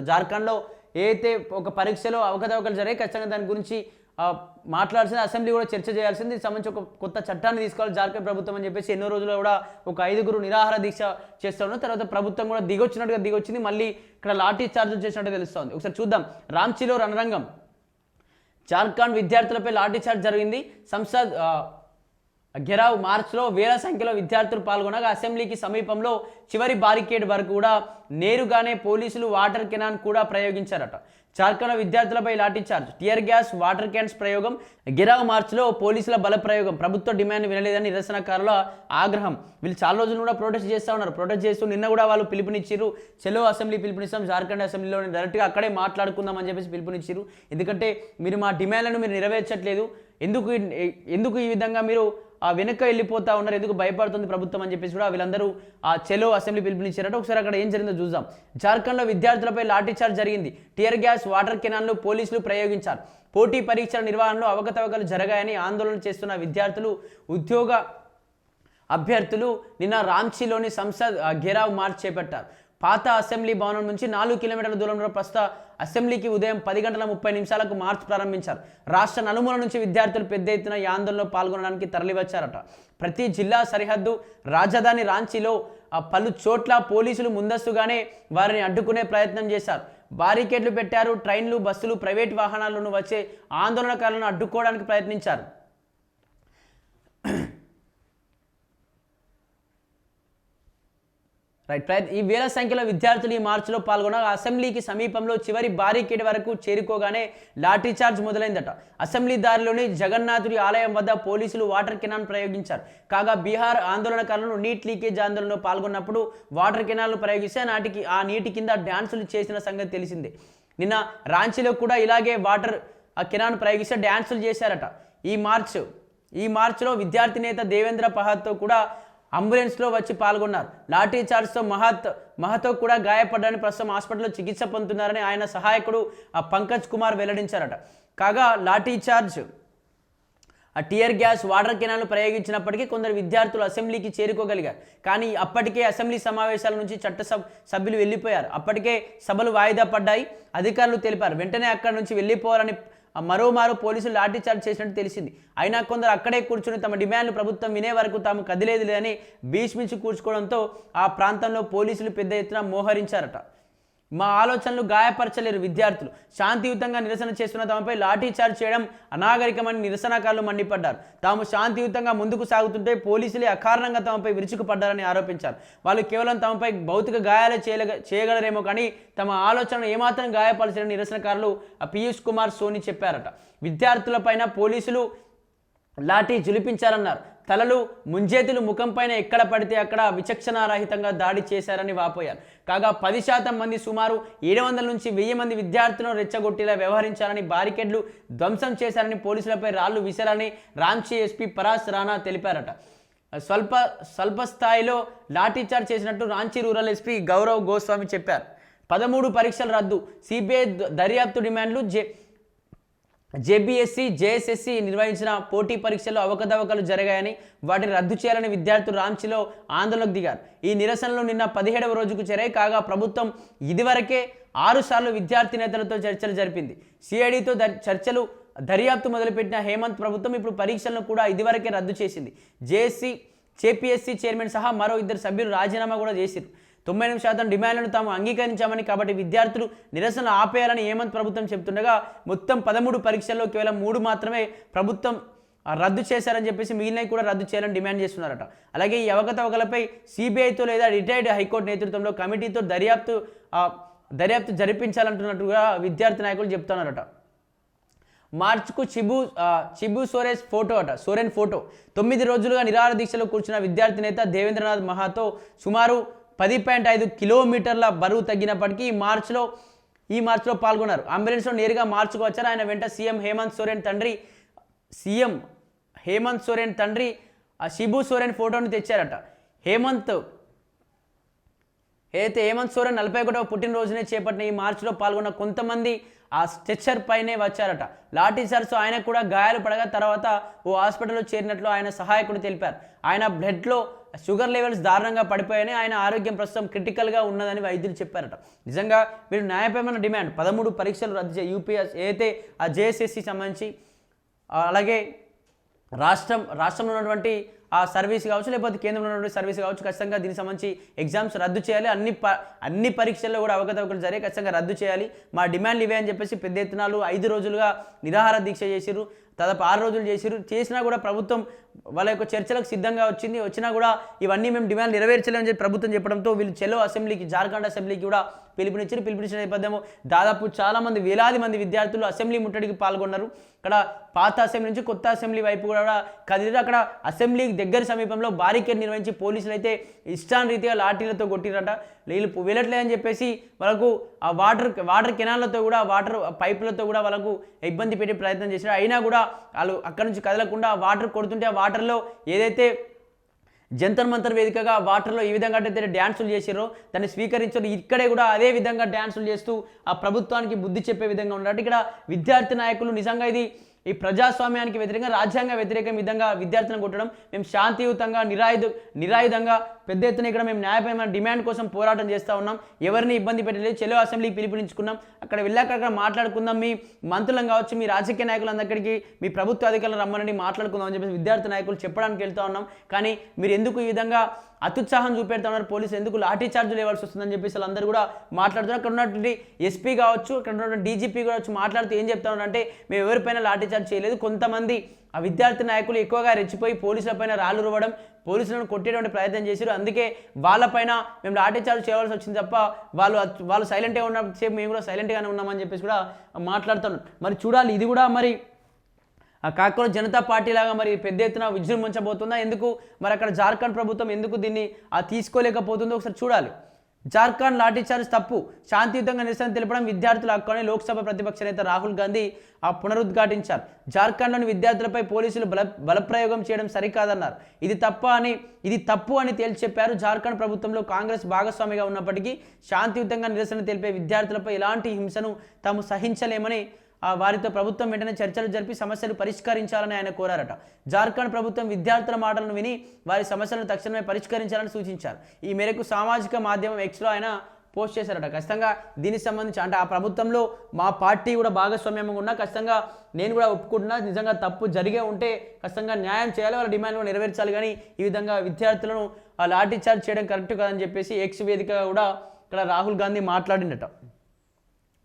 జార్ఖండ్లో ఏదైతే ఒక పరీక్షలో అవకతవకలు జరిగాయి ఖచ్చితంగా దాని గురించి మాట్లాడాల్సింది, అసెంబ్లీ కూడా చర్చ చేయాల్సింది. దీనికి సంబంధించి ఒక కొత్త చట్టాన్ని తీసుకోవాలి జార్ఖండ్ ప్రభుత్వం అని చెప్పేసి ఎన్నో రోజులు కూడా ఒక 5గురు నిరాహార దీక్ష చేస్తూ ఉన్నారు. తర్వాత ప్రభుత్వం కూడా దిగొచ్చింది. మళ్ళీ ఇక్కడ లాఠీ చార్జ్ చేసినట్టు తెలుస్తోంది. ఒకసారి చూద్దాం. రాంచీలో రణరంగం. జార్ఖండ్ విద్యార్థులపై లాఠీ చార్జ్ జరిగింది. సంసద్ ఘెరావ్ మార్చ్లో వేల సంఖ్యలో విద్యార్థులు పాల్గొనగా అసెంబ్లీకి సమీపంలో చివరి బారికేడ్ వరకు కూడా నేరుగానే పోలీసులు వాటర్ కెనాన్ కూడా ప్రయోగించారట. జార్ఖండ్ విద్యార్థులపై lathi charge, tear gas, water cannons ప్రయోగం. ఘెరావ్ మార్చ్లో పోలీసుల బల ప్రయోగం. ప్రభుత్వ డిమాండ్ వినలేదని నిరసనకారుల ఆగ్రహం. వీళ్ళు చాలా రోజులు కూడా ప్రొటెస్ట్ చేస్తూ ఉన్నారు. ప్రొటెస్ట్ చేస్తూ నిన్న కూడా వాళ్ళు పిలుపునిచ్చారు. చెలో అసెంబ్లీ పిలుపునిస్తాం, జార్ఖండ్ అసెంబ్లీలో డైరెక్ట్గా అక్కడే మాట్లాడుకుందాం అని చెప్పేసి పిలుపునిచ్చారు. ఎందుకంటే మీరు మా డిమాండ్లను మీరు నెరవేర్చట్లేదు, ఎందుకు ఈ విధంగా మీరు వెనక వెళ్ళిపోతా ఉన్నారు, ఎందుకు భయపడుతుంది ప్రభుత్వం అని చెప్పేసి కూడా వీళ్ళందరూ చెలో అసెంబ్లీ పిలుపునిచ్చారట. ఒకసారి అక్కడ ఏం జరిగిందో చూద్దాం. జార్ఖండ్లో విద్యార్థులపై లాఠీ చార్జ్ జరిగింది. టియర్ గ్యాస్, వాటర్ కెనాన్లు పోలీసులు ప్రయోగించారు. పోటీ పరీక్షల నిర్వహణలో అవకతవకలు జరగాయని ఆందోళన చేస్తున్న విద్యార్థులు, ఉద్యోగ అభ్యర్థులు నిన్న రాంచీలోని సంసద్ ఘెరావ్ మార్చ్ చేపట్టారు. పాత అసెంబ్లీ భవనం నుంచి 4 కిలోమీటర్ల దూరంలో ప్రస్తుత అసెంబ్లీకి ఉదయం 10:30 మార్చ్ ప్రారంభించారు. రాష్ట్ర నలుమూల నుంచి విద్యార్థులు పెద్ద ఎత్తున ఈ ఆందోళనలో పాల్గొనడానికి తరలివచ్చారట. ప్రతి జిల్లా సరిహద్దు రాజధాని రాంచీలో పలు చోట్ల పోలీసులు ముందస్తుగానే వారిని అడ్డుకునే ప్రయత్నం చేశారు. బారికేడ్లు పెట్టారు. ట్రైన్లు, బస్సులు, ప్రైవేట్ వాహనాలను వచ్చే ఆందోళనకారులను అడ్డుకోవడానికి ప్రయత్నించారు. ఈ వేల సంఖ్యలో విద్యార్థులు ఈ మార్చిలో పాల్గొనగా అసెంబ్లీకి సమీపంలో చివరి బారికేడ్ వరకు చేరుకోగానే లాఠీచార్జ్ మొదలైందట. అసెంబ్లీ దారిలోని జగన్నాథుడి ఆలయం వద్ద పోలీసులు వాటర్ కెనాన్ ప్రయోగించారు. కాగా బీహార్ ఆందోళనకారులను నీట్ లీకేజ్ ఆందోళనలో పాల్గొన్నప్పుడు వాటర్ కెనాన్లు ప్రయోగిస్తే ఆ నీటి కింద డ్యాన్సులు చేసిన సంగతి తెలిసిందే. నిన్న రాంచీలో కూడా ఇలాగే వాటర్ కెనాన్ ప్రయోగిస్తే డ్యాన్సులు చేశారట. ఈ మార్చ్లో విద్యార్థి నేత దేవేంద్ర పహత్తో కూడా అంబులెన్స్లో వచ్చి పాల్గొన్నారు. లాఠీ చార్జ్తో మహతో కూడా గాయపడ్డారని, ప్రస్తుతం హాస్పిటల్లో చికిత్స పొందుతున్నారని ఆయన సహాయకుడు పంకజ్ కుమార్ వెల్లడించారట. కాగా lathi charge, tear gas, water కెనాన్లు ప్రయోగించినప్పటికీ కొందరు విద్యార్థులు అసెంబ్లీకి చేరుకోగలిగారు. కానీ అప్పటికే అసెంబ్లీ సమావేశాల నుంచి సభ్యులు వెళ్ళిపోయారు. అప్పటికే సభలు వాయిదా పడ్డాయి అధికారులు తెలిపారు. వెంటనే అక్కడి నుంచి వెళ్ళిపోవాలని మరోమారు పోలీసులు లాఠీచార్జ్ చేసినట్టు తెలిసింది. అయినా కొందరు అక్కడే కూర్చుని తమ డిమాండ్లు ప్రభుత్వం వినే వరకు తాము కదిలేదు లేదని భీష్మించి కూర్చుకోవడంతో ఆ ప్రాంతంలో పోలీసులు పెద్ద ఎత్తున మోహరించారట. మా ఆలోచనలు గాయపరచలేరు విద్యార్థులు, శాంతియుతంగా నిరసన చేస్తున్న తమపై లాఠీచార్జ్ చేయడం అనాగరికమని నిరసనకారులు మండిపడ్డారు. తాము శాంతియుతంగా ముందుకు సాగుతుంటే పోలీసులే అకారణంగా తమపై విరుచుకుపడ్డారని ఆరోపించారు. వాళ్ళు కేవలం తమపై భౌతిక గాయాలే చేయగలరేమో కానీ తమ ఆలోచనలు ఏమాత్రం గాయపరచలేని నిరసనకారులు పీయూష్ కుమార్ సోని చెప్పారట. విద్యార్థులపైన పోలీసులు లాఠీ జులిపించారన్నారు. తలలు, ముంజేతులు, ముఖం పైన ఎక్కడ పడితే అక్కడ విచక్షణారహితంగా దాడి చేశారని వాపోయారు. కాగా 10% మంది సుమారు 700 నుంచి 1000 మంది విద్యార్థులను రెచ్చగొట్టేలా వ్యవహరించారని, బారికేడ్లు ధ్వంసం చేశారని, పోలీసులపై రాళ్లు విసిరారని రాంచీ ఎస్పీ పరాస్ రాణా తెలిపారట. స్వల్ప స్థాయిలో లాఠీచార్జ్ చేసినట్టు రాంచీ రూరల్ ఎస్పీ గౌరవ్ గోస్వామి చెప్పారు. 13 పరీక్షల రద్దు, సిబిఐ దర్యాప్తు డిమాండ్లు. జేబీఎస్సీ, జేఎస్ఎస్సీ నిర్వహించిన పోటీ పరీక్షల్లో అవకతవకలు జరిగాయని, వాటిని రద్దు చేయాలని విద్యార్థులు రాంచీలో ఆందోళనకు దిగారు. ఈ నిరసనలు నిన్న 17వ రోజుకు చేరాయి. కాగా ప్రభుత్వం ఇదివరకే 6 సార్లు విద్యార్థి నేతలతో చర్చలు జరిపింది. సిఐడితో చర్చలు, దర్యాప్తు మొదలుపెట్టిన హేమంత్ ప్రభుత్వం ఇప్పుడు పరీక్షలను కూడా ఇదివరకే రద్దు చేసింది. జేపీఎస్సీ చైర్మన్ సహా మరో 2 సభ్యులు రాజీనామా కూడా చేశారు. 98% డిమాండ్లను తాము అంగీకరించామని, కాబట్టి విద్యార్థులు నిరసన ఆపేయాలని హేమంత్ ప్రభుత్వం చెబుతుండగా మొత్తం 13 పరీక్షల్లో కేవలం 3 మాత్రమే ప్రభుత్వం రద్దు చేశారని చెప్పేసి మిగిలినవి కూడా రద్దు చేయాలని డిమాండ్ చేస్తున్నారట. అలాగే ఈ అవకతవకలపై సిబిఐతో లేదా రిటైర్డ్ హైకోర్టు నేతృత్వంలో కమిటీతో దర్యాప్తు జరిపించాలంటున్నట్టుగా విద్యార్థి నాయకులు చెప్తున్నారట. మార్చ్కు చిబు సోరెన్ ఫోటో 9 రోజులుగా నిరాహార దీక్షలో కూర్చున్న విద్యార్థి నేత దేవేంద్రనాథ్ మహాతో సుమారు 10.5 కిలోమీటర్ల బరువు తగ్గినప్పటికీ ఈ మార్చ్లో పాల్గొన్నారు. అంబులెన్స్లో నేరుగా మార్చుకు వచ్చారు. ఆయన వెంట సీఎం హేమంత్ సోరెన్ తండ్రి షిబు సోరెన్ ఫోటోను తెచ్చారట. హేమంత్ సోరెన్ 41వ పుట్టినరోజునే చేపట్టిన ఈ మార్చ్లో పాల్గొన్న కొంతమంది ఆ స్ట్రెచ్చర్ పైనే వచ్చారట. లాఠీచార్జ్తో ఆయన కూడా గాయాలు పడగా తర్వాత ఓ హాస్పిటల్లో చేరినట్లు ఆయన సహాయకుడు తెలిపారు. ఆయన బ్లడ్లో షుగర్ లెవెల్స్ దారుణంగా పడిపోయాయని, ఆయన ఆరోగ్యం ప్రస్తుతం క్రిటికల్గా ఉన్నదని వైద్యులు చెప్పారట. నిజంగా వీళ్ళు న్యాయపరమైన డిమాండ్ 13 పరీక్షలు రద్దు చేయ యూపీఎస్ ఏదైతే ఆ జేఎస్ఎస్సి సంబంధించి అలాగే రాష్ట్రంలో ఉన్నటువంటి ఆ సర్వీస్ కావచ్చు, లేకపోతే కేంద్రంలో ఉన్నటువంటి సర్వీస్ కావచ్చు, ఖచ్చితంగా దీనికి సంబంధించి ఎగ్జామ్స్ రద్దు చేయాలి. అన్ని పరీక్షల్లో కూడా అవకతవకలు జరిగే ఖచ్చితంగా రద్దు చేయాలి. మా డిమాండ్లు ఇవే అని చెప్పేసి పెద్ద ఎత్తున 5 రోజులుగా నిరాహార దీక్ష చేసిరు. దాదాపు 6 రోజులు చేసినా కూడా ప్రభుత్వం వాళ్ళ యొక్క చర్చలకు సిద్ధంగా వచ్చినా కూడా ఇవన్నీ మేము డిమాండ్ నెరవేర్చలేమని చెప్పి ప్రభుత్వం చెప్పడంతో వీళ్ళు చెలో అసెంబ్లీకి, జార్ఖండ్ అసెంబ్లీకి కూడా పిలుపునిచ్చిన నేపథ్యంలో దాదాపు చాలామంది వేలాది మంది విద్యార్థులు అసెంబ్లీ ముట్టడికి పాల్గొన్నారు. ఇక్కడ పాత అసెంబ్లీ నుంచి కొత్త అసెంబ్లీ వైపు కూడా కదిలి అక్కడ అసెంబ్లీ దగ్గర సమీపంలో బారికేడ్ నిర్వహించి పోలీసులు అయితే ఇష్టానురీతిగా లాఠీలతో కొట్టిరట. వీళ్ళు వెళ్ళట్లేదని చెప్పేసి వాళ్ళకు ఆ వాటర్ కెనాల్లతో కూడా, వాటర్ పైపులతో కూడా వాళ్ళకు ఇబ్బంది పెట్టే ప్రయత్నం చేశారు. అయినా కూడా వాళ్ళు అక్కడ నుంచి కదలకుండా వాటర్ కొడుతుంటే ఆ వాటర్లో ఏదైతే జంతర్ మంతర్ వేదికగా వాటర్లో ఈ విధంగా అయితే డ్యాన్సులు చేసారో దాన్ని స్వీకరించారు. ఇక్కడే కూడా అదే విధంగా డ్యాన్సులు చేస్తూ ఆ ప్రభుత్వానికి బుద్ధి చెప్పే విధంగా ఉన్నారు. ఇక్కడ విద్యార్థి నాయకులు నిజంగా ఇది ఈ ప్రజాస్వామ్యానికి వ్యతిరేకంగా, రాజ్యాంగ వ్యతిరేక విధంగా విద్యార్థులను కొట్టడం, మేము శాంతియుతంగా నిరాయుధంగా పెద్ద ఎత్తున ఇక్కడ మేము న్యాయపరమైన డిమాండ్ కోసం పోరాటం చేస్తూ ఉన్నాం. ఎవరిని ఇబ్బంది పెట్టలేదు. చెలో అసెంబ్లీకి పిలుపునించుకున్నాం. అక్కడ వెళ్ళాక అక్కడ మాట్లాడుకుందాం, మీ మంత్రులను కావచ్చు, మీ రాజకీయ నాయకులందరికీ, మీ ప్రభుత్వ అధికారులు రమ్మని మాట్లాడుకుందాం అని చెప్పేసి విద్యార్థి నాయకులు చెప్పడానికి వెళ్తూ ఉన్నాం. కానీ మీరు ఎందుకు ఈ విధంగా అత్యుత్సాహం చూపెడతా ఉన్నారు, పోలీసులు ఎందుకు లాఠీ చార్జీలు ఇవ్వాల్సి వస్తుందని చెప్పేసి వాళ్ళందరూ కూడా మాట్లాడుతున్నారు. అక్కడ ఉన్నటువంటి ఎస్పీ కావచ్చు, అక్కడ ఉన్నటువంటి డీజీపీ కావచ్చు మాట్లాడుతూ ఏం చెప్తా ఉన్నారంటే, మేము ఎవరిపైన లాఠీ చార్జ్ చేయలేదు. కొంతమంది ఆ విద్యార్థి నాయకులు ఎక్కువగా రెచ్చిపోయి పోలీసులపైన రాళ్ళు రువ్వడం, పోలీసులను కొట్టేటువంటి ప్రయత్నం చేశారు. అందుకే వాళ్ళపైన మేము లాఠీ చార్జ్ చేయవలసి వచ్చింది తప్ప వాళ్ళు సైలెంట్గా ఉన్నసేపు మేము కూడా సైలెంట్గానే ఉన్నామని చెప్పేసి కూడా మాట్లాడుతున్నాం. మరి చూడాలి, ఇది కూడా మరి ఆ కాక్రోచ్ జనతా పార్టీ లాగా మరి పెద్ద ఎత్తున విజృంభించబోతుందా? ఎందుకు మరి అక్కడ జార్ఖండ్ ప్రభుత్వం ఎందుకు దీన్ని తీసుకోలేకపోతుందో ఒకసారి చూడాలి. జార్ఖండ్ లాఠీచార్జ్ తప్పు, శాంతియుతంగా నిరసన తెలపడం విద్యార్థుల హక్కు అని లోక్సభ ప్రతిపక్ష నేత రాహుల్ గాంధీ పునరుద్ఘాటించారు. జార్ఖండ్లోని విద్యార్థులపై పోలీసులు బలప్రయోగం చేయడం సరికాదన్నారు. ఇది తప్పు అని తేల్చి చెప్పారు. జార్ఖండ్ ప్రభుత్వంలో కాంగ్రెస్ భాగస్వామిగా ఉన్నప్పటికీ శాంతియుతంగా నిరసన తెలిపే విద్యార్థులపై ఎలాంటి హింసను తాము సహించలేమని వారితో ప్రభుత్వం వెంటనే చర్చలు జరిపి సమస్యలు పరిష్కరించాలని ఆయన కోరారట. జార్ఖండ్ ప్రభుత్వం విద్యార్థుల మాటలను విని వారి సమస్యలను తక్షణమే పరిష్కరించాలని సూచించారు. ఈ మేరకు సామాజిక మాధ్యమం ఎక్స్లో ఆయన పోస్ట్ చేశారట. ఖచ్చితంగా దీనికి సంబంధించి అంటే ఆ ప్రభుత్వంలో మా పార్టీ కూడా భాగస్వామ్యంగా ఉన్నా ఖచ్చితంగా నేను కూడా ఒప్పుకుంటున్నా, నిజంగా తప్పు జరిగే ఉంటే ఖచ్చితంగా న్యాయం చేయాలి, వాళ్ళ డిమాండ్ కూడా నెరవేర్చాలి. కానీ ఈ విధంగా విద్యార్థులను లాఠీ చార్జ్ చేయడం కరెక్ట్ కాదని చెప్పేసి ఎక్స్ వేదికగా కూడా ఇక్కడ రాహుల్ గాంధీ మాట్లాడిందట.